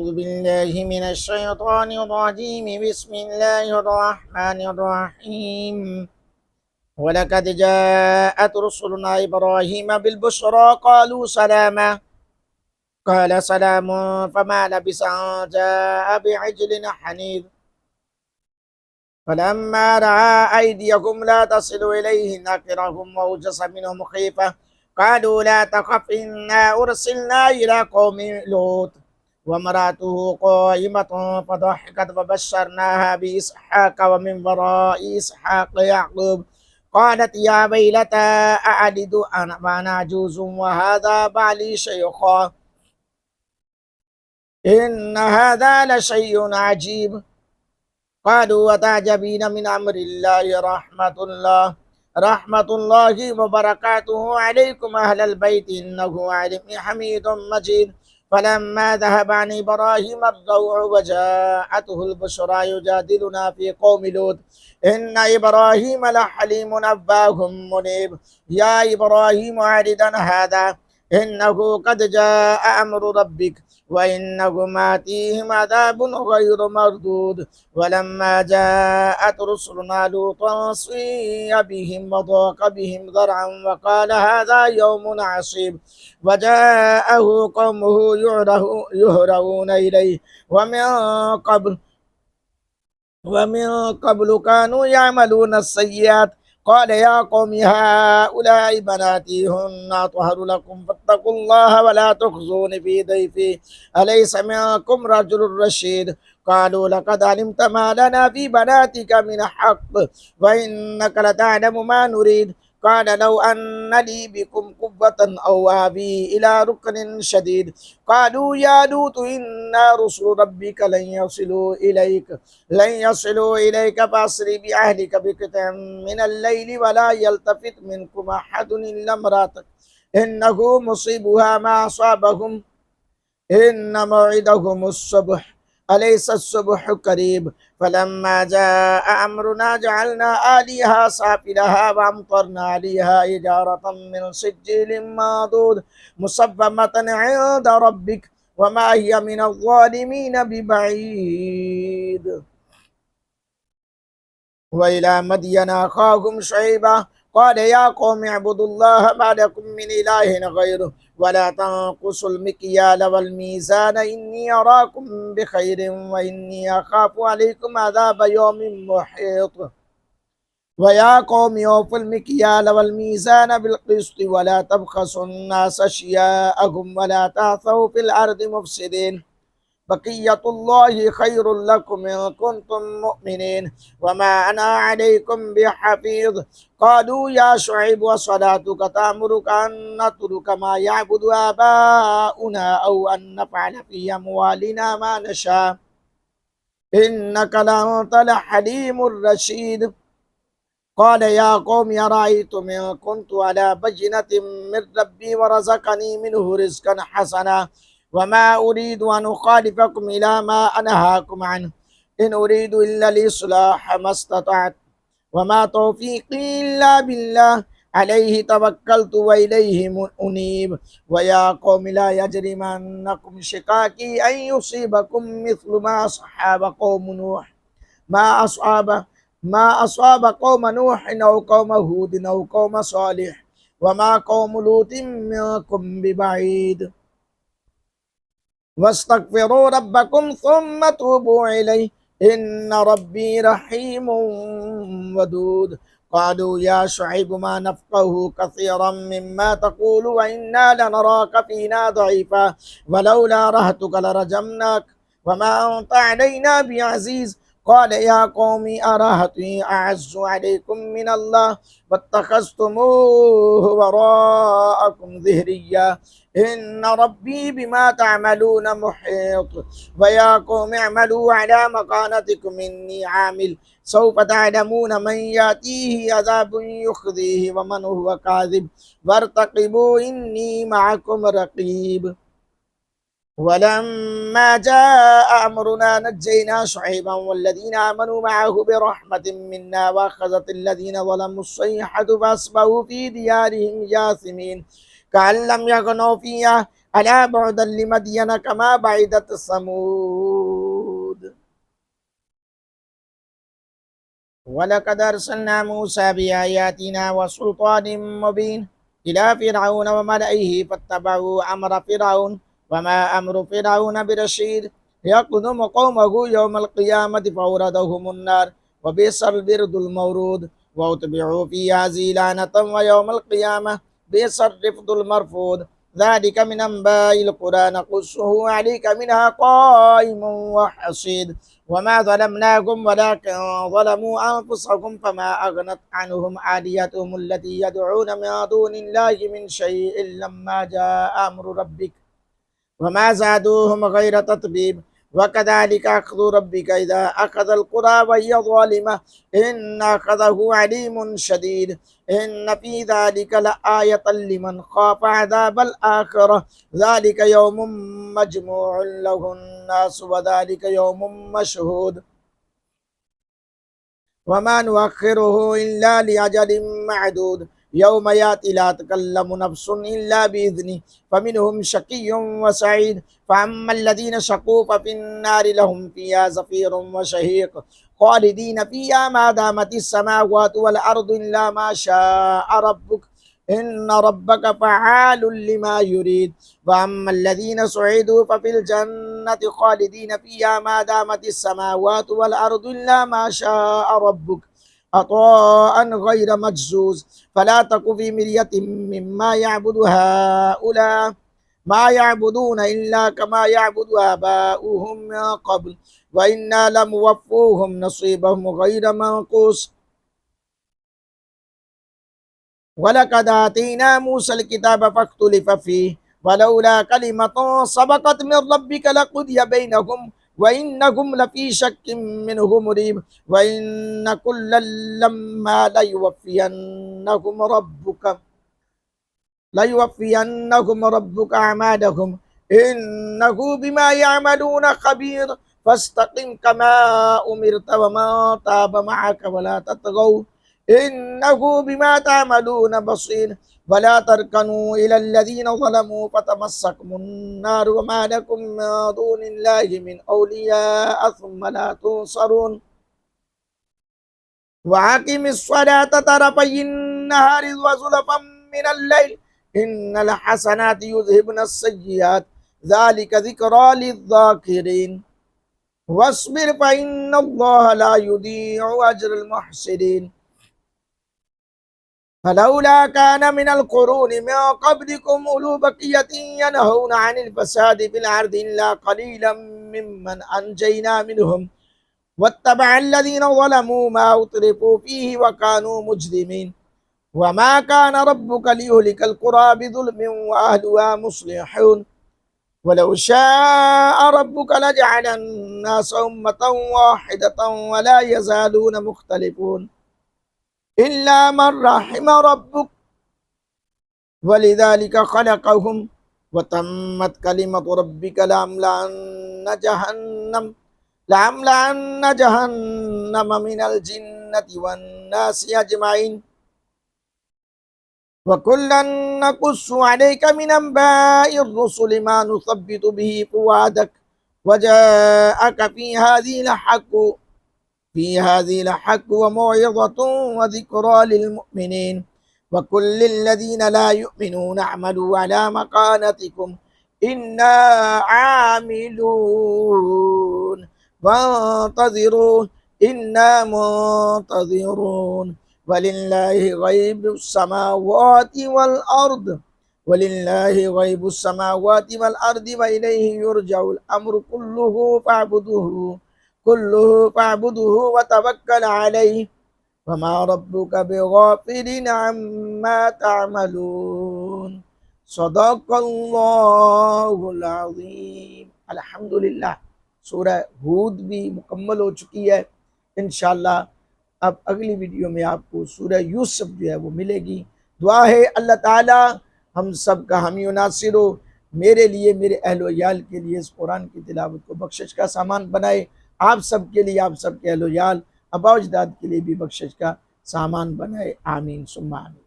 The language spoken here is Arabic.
أعوذ بالله من الشيطان الرجيم بسم الله الرحمن الرحيم ولقد جاءت رسلنا إبراهيم بالبشرى قالوا سلاما قال سلام فما لبث أن جاء بعجل حنيذ فلما رأى أيديهم لا تصل إليه نكرهم وأوجس منهم خيفة قالوا لا تخف إنا أرسلنا إلى قوم لوط وامرأته قائمة فضحكت فبشرناها بإسحاق ومن وراء إسحاق يعقوب قالت يا ويلتى أألد أنا وأنا عجوز وهذا بعلي شيخا إن هذا لشيء عجيب قالوا وتعجبين من أمر الله رحمة الله وبركاته عليكم أهل البيت إنه عليم حميد مجيد فلما ذهب عن إبراهيم الروع وجاءته البشرى يجادلنا في قوم لوط إن إبراهيم لحليم أواه منيب يا إبراهيم أعرض هذا إنه قد جاء أمر ربك وإنهم آتيهم عذاب غير مردود ولما جاءت رسلنا لوطا سيء بهم وضاق بهم ذرعا وقال هذا يوم عصيب وجاءه قومه يهرعون إليه قبل ومن قبل كانوا يعملون السيئات قال يا قوم هؤلاء بناتي هن أطهر لكم فاتقوا الله ولا تخزون في ضيفي أليس منكم رجل رشيد قالوا لقد علمت ما لنا في بناتك من حق وإنك لتعلم ما نريد قال لو أن لي بكم قوة أو آبي إلى ركن شديد قالوا يا لوط إنا رسل ربك لن يصلوا إليك فأسر بأهلك بقطع من الليل ولا يلتفت منكم أحد إلا امرأتك إنه مصيبها ما أصابهم إن موعدهم الصبح أليس الصبح قريب فلما جاء أمرنا جعلنا آليها سافلها وأمطرنا عليها حجارة من سجيل منضود مصفمة عند ربك وما هي من الظالمين ببعيد وإلى مدين أخاهم شعيبا قال يا قوم اعبدوا الله ما لكم من إله غيره ولا تنقصوا المكيال والميزان إني أراكم بخير وإني أخاف عليكم عذاب يوم محيط ويا قوم أوفوا المكيال والميزان بالقسط ولا تبخسوا الناس أشياءهم ولا تعثوا في الأرض مفسدين بقية الله خير لكم إن كنتم مؤمنين وما أنا عليكم بحفيظ قالوا يا شعيب وصلاتك تأمرك أن نترك ما يعبد آباؤنا أو أن نفعل في أموالنا ما نشاء إنك لأنت الحليم الرشيد قال يا قوم أرأيتم إن كنت على بينة من ربي ورزقني منه رزقا حسنا وما أريد أن أخالفكم إلى ما أنهاكم عنه إن أريد إلا الإصلاح ما استطعت وما توفيقي إلا بالله عليه توكلت وإليه أنيب ويا قوم لا يجرمنكم شقاقي أن يصيبكم مثل ما أصحاب قوم نوح ما أصاب ما أصاب قوم نوح أو قوم هود أو قوم صالح وما قوم لوط منكم ببعيد واستغفروا ربكم ثم توبوا إليه إن ربي رحيم ودود قالوا يا شعيب ما نفقه كثيرا مما تقول وإنا لنراك فينا ضعيفا ولولا رهتك لرجمناك وما أنت علينا بعزيز قال يا قوم أرهتي أعز عليكم من الله واتخذتموه وراءكم ظهريا إن ربي بما تعملون محيط ويا قوم اعملوا على مكانتكم إني عامل سوف تعلمون من يأتيه عذاب يخزيه ومن هو كاذب وارتقبوا إني معكم رقيب ولما جاء أمرنا نجينا شعيبا والذين آمنوا معه برحمة منا وأخذت الذين ظلموا الصيحة فأصبحوا في ديارهم جاثمين كأن لم يغنوا فيها ألا بعدا لمدين كما بعدت ثمود ولقد أرسلنا موسى بآياتنا وسلطان مبين إلى فرعون وملئه فاتبعوا أمر فرعون وما أمر فرعون برشيد يقدم قومه يوم القيامة فأوردهم النار وبئس البرد المورود وأتبعوا في هذه لعنة ويوم القيامة بئس الرفد المرفود ذلك من أنباء القرى نقصه عليك منها قائم وحصيد وما ظلمناكم ولكن ظلموا أنفسهم فما أغنت عنهم آلهتهم التي يدعون من دون الله من شيء لما جاء أمر ربك وما زادوهم غير تطبيب وكذلك أخذ ربك إذا أخذ القرى وهي ظالمة إن أخذه عليم شديد إن في ذلك لآية لمن خاف عذاب الآخرة ذلك يوم مجموع له الناس وذلك يوم مشهود وما نؤخره إلا لأجل معدود يوم يأتي لا تكلم نفس إلا بإذنه فمنهم شقي وسعيد فأما الذين شقوا ففي النار لهم فيها زفير وشهيق خالدين فيها ما دامت السماوات والأرض إلا ما شاء ربك إن ربك فعال لما يريد وأما الذين سعدوا ففي الجنة خالدين فيها ما دامت السماوات والأرض إلا ما شاء ربك عطاء غير مجزوز فلا تك في مرية مما يعبد هؤلاء ما يعبدون إلا كما يعبد آباؤهم من قبل وإنا لموفوهم نصيبهم غير منقوص ولقد آتينا موسى الكتاب فاختلف فيه ولولا كلمة سبقت من ربك لقضي بينهم وإنهم لفي شك منه مريب وإن كلا لما ليوفينهم ربك أعمالهم إنه بما يعملون خبير فاستقم كما أمرت وما تاب معك ولا تطغوا إنه بما تعملون بصير ولا تركنوا إلى الذين ظلموا فتمسكم النار وما لكم من دون الله من أولياء ثم لا تنصرون وأقم الصلاة طرفي النهار وزلفا من الليل إن الحسنات يذهبن السيئات ذلك ذكرى للذاكرين واصبر فإن الله لا يضيع أجر المحسنين فلولا كان من القرون من قبلكم أولو بقية ينهون عن الفساد في الأرض إلا قليلا ممن أنجينا منهم واتبع الذين ظلموا ما أترفوا فيه وكانوا مجرمين وما كان ربك ليهلك القرى بظلم وأهلها مصلحون ولو شاء ربك لجعل الناس أمة واحدة ولا يزالون مختلفون إلا من رحم ربك ولذلك خلقهم وتمت كلمة ربك لأملأن جهنم من الجنة والناس أجمعين وكلا نقص عليك من أنباء الرسل ما نثبت به فؤادك وجاءك في هذه الحق وموعظة وذكرى للمؤمنين وكل الذين لا يؤمنون اعملوا على مكانتكم إنا عاملون وانتظروا إنا منتظرون ولله غيب السماوات والأرض وإليه يرجع الأمر كله فاعبده وتوكل عليه وما ربك بغافل عما تعملون صدق الله العظीम अल्हम्दुलिल्लाह सूरह हूद भी मुकम्मल हो चुकी है। इंशाअल्लाह अब अगली वीडियो में आपको सूरह यूसुफ जो है वो मिलेगी। दुआ है अल्लाह ताला हम सब का हामी नासिर हो, मेरे लिए मेरे अहलो याल के लिए इस कुरान की तिलावत को बख्शिश का सामान बनाए, आप सब के लिए आप सब के अहलो याल आबा अजदाद के लिए भी बख्शिश का सामान बनाए। आमीन सुम्मा आमीन।